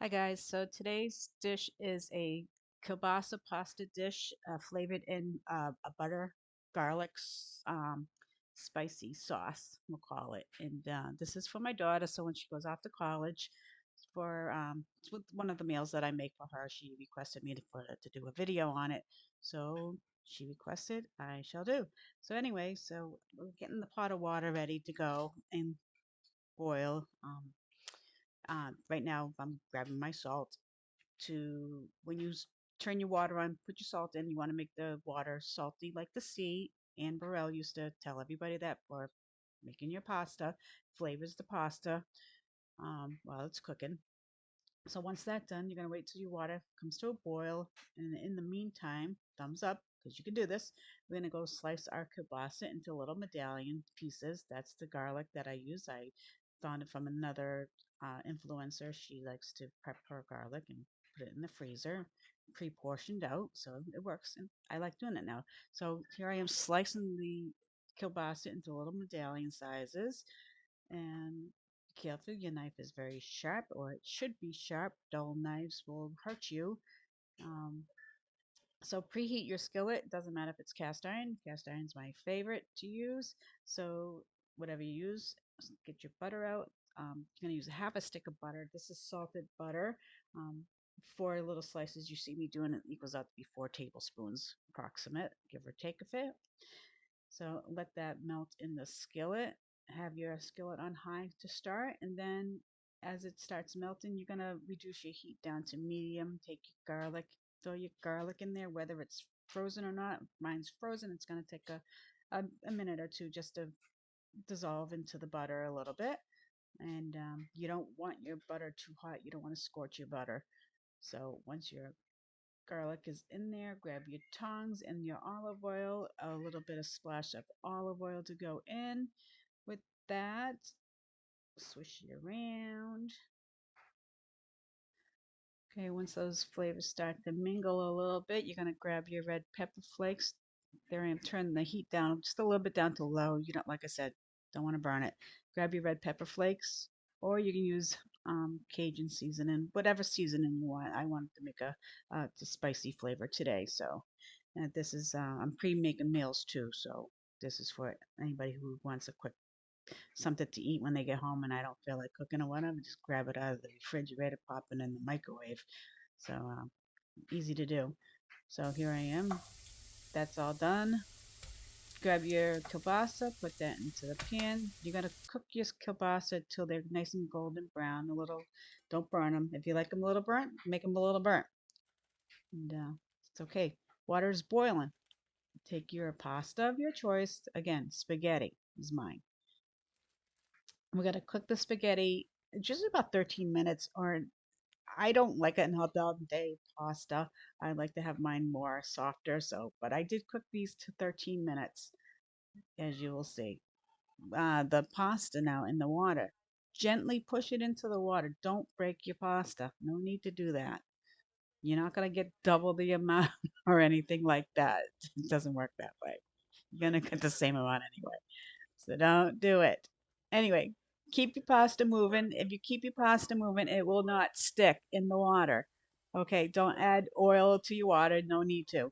Hi guys, so today's dish is a kielbasa pasta dish flavored in a butter garlic spicy sauce, we'll call it. And this is for my daughter, so when she goes off to college, it's with one of the meals that I make for her. She requested me to do a video on it, so she requested, I shall do. So anyway, so we're getting the pot of water ready to go and boil. Right now, I'm grabbing my salt to when you turn your water on, put your salt in. You want to make the water salty like the sea. Anne Burrell used to tell everybody that for making your pasta, flavors the pasta while it's cooking. So once that's done, you're gonna wait till your water comes to a boil, and in the meantime, thumbs up because you can do this. We're gonna go slice our kielbasa into little medallion pieces. That's the garlic that I use. I found it from another influencer. She likes to prep her garlic and put it in the freezer, pre-portioned out, so it works. And I like doing it now. So here I am slicing the kielbasa into little medallion sizes. And be careful, your knife is very sharp, or it should be sharp. Dull knives will hurt you. Um, so preheat your skillet. It doesn't matter if it's cast iron. Cast iron's my favorite to use. So whatever you use, get your butter out. You're gonna use half a stick of butter. This is salted butter. Um, 4 little slices you see me doing it equals out to be 4 tablespoons approximate, give or take a bit. So let that melt in the skillet. Have your skillet on high to start, and then as it starts melting, you're gonna reduce your heat down to medium. Take your garlic, throw your garlic in there, whether it's frozen or not. Mine's frozen. It's gonna take a minute or two just to dissolve into the butter a little bit. And you don't want your butter too hot. You don't want to scorch your butter. So once your garlic is in there, grab your tongs and your olive oil, a little bit of splash of olive oil to go in. With that, swish it around. Okay, once those flavors start to mingle a little bit, you're gonna grab your red pepper flakes. There I am turning the heat down just a little bit down to low. You don't, like I said, don't want to burn it. Grab your red pepper flakes, or you can use Cajun seasoning, whatever seasoning you want. I wanted to make a spicy flavor today, so this is I'm pre-making meals too, so this is for anybody who wants a quick something to eat when they get home and I don't feel like cooking or whatever. Just grab it out of the refrigerator, pop it in the microwave. So easy to do. So here I am. That's all done. Grab your kielbasa, put that into the pan. You're gonna cook your kielbasa till they're nice and golden brown. A little, don't burn them. If you like them a little burnt, make them a little burnt. And it's okay. Water is boiling. Take your pasta of your choice. Again, spaghetti is mine. We're gonna cook the spaghetti just about 13 minutes, or I don't like it an al dente pasta. I like to have mine more softer. So, but I did cook these to 13 minutes, as you will see. The pasta now in the water. Gently push it into the water. Don't break your pasta. No need to do that. You're not going to get double the amount or anything like that. It doesn't work that way. You're going to get the same amount anyway. So don't do it. Anyway, keep your pasta moving. If you keep your pasta moving, it will not stick in the water. Okay, don't add oil to your water. No need to.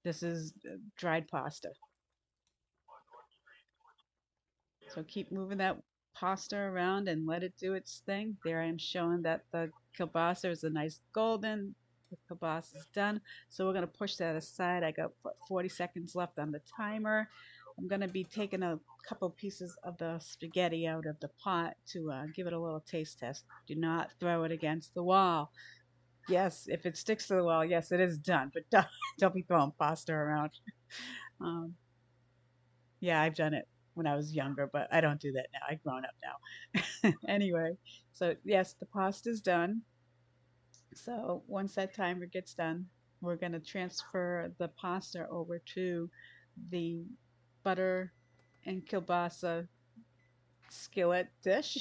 This is dried pasta. So keep moving that pasta around and let it do its thing. There I am showing that the kielbasa is a nice golden. The kielbasa is done. So we're going to push that aside. I got 40 seconds left on the timer. I'm going to be taking a couple pieces of the spaghetti out of the pot to give it a little taste test. Do not throw it against the wall. Yes, if it sticks to the wall, yes, it is done. But don't be throwing pasta around. Um, yeah, I've done it when I was younger, but I don't do that now. I've grown up now. Anyway, so yes, the pasta's done. So once that timer gets done, we're going to transfer the pasta over to the butter and kielbasa skillet dish.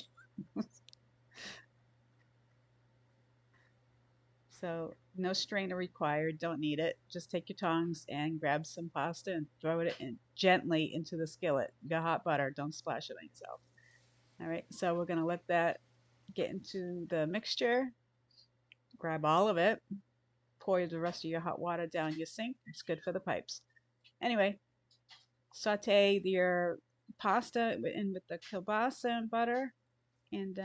So no strainer required. Don't need it. Just take your tongs and grab some pasta and throw it in gently into the skillet. You got hot butter. Don't splash it on yourself. All right. So we're going to let that get into the mixture. grab all of it, pour the rest of your hot water down your sink. It's good for the pipes. Anyway, saute your pasta in with the kielbasa and butter, and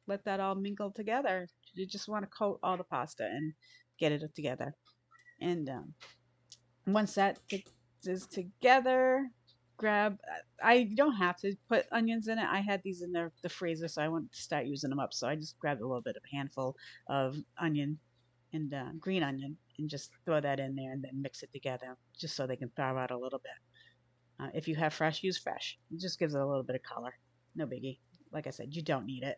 let that all mingle together. You just want to coat all the pasta and get it together. And once that is together, grab. I don't have to put onions in it. I had these in the freezer, so I want to start using them up. So I just grabbed a little bit of a handful of onion and green onion and just throw that in there and then mix it together just so they can thaw out a little bit. If you have fresh, use fresh. It just gives it a little bit of color. No biggie. Like I said, you don't need it.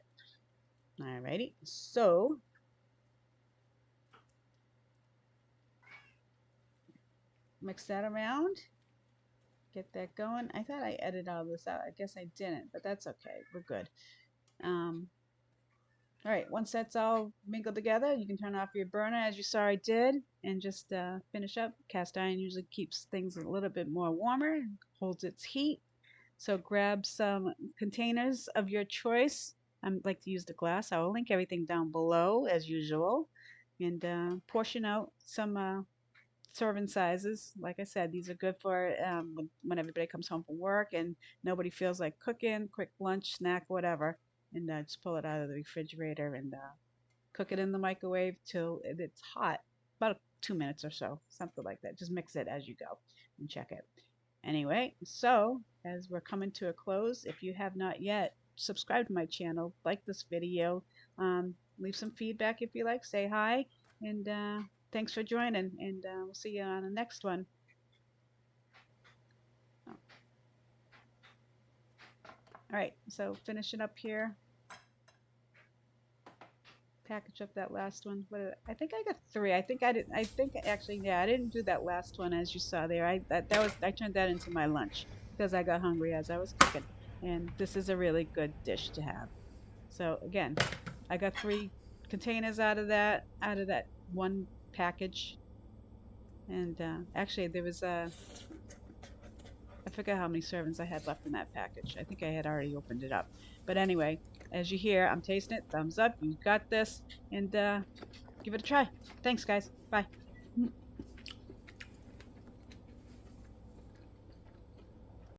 Alrighty. So mix that around. Get that going. I thought I edited all this out. I guess I didn't, but that's okay. We're good. Um, all right. Once that's all mingled together, you can turn off your burner as you saw I did and just finish up. Cast iron usually keeps things a little bit more warmer, holds its heat. So grab some containers of your choice. I like to use the glass. I will link everything down below as usual, and portion out some serving sizes. Like I said, these are good for when everybody comes home from work and nobody feels like cooking. Quick lunch, snack, whatever, and just pull it out of the refrigerator and cook it in the microwave till it's hot, about 2 minutes or so, something like that. Just mix it as you go and check it. Anyway, so as we're coming to a close, if you have not yet, subscribe to my channel, like this video, leave some feedback if you like, say hi, and thanks for joining, and we'll see you on the next one. Oh. All right, so finishing up here, package up that last one. I think I got 3. I think I did. I think actually, yeah, I didn't do that last one as you saw there. I turned that into my lunch because I got hungry as I was cooking, and this is a really good dish to have. So again, I got 3 containers out of that one package, and actually there was I forget how many servings I had left in that package. I think I had already opened it up. But anyway, as you hear, I'm tasting it. Thumbs up. You got this. And give it a try. Thanks, guys. Bye.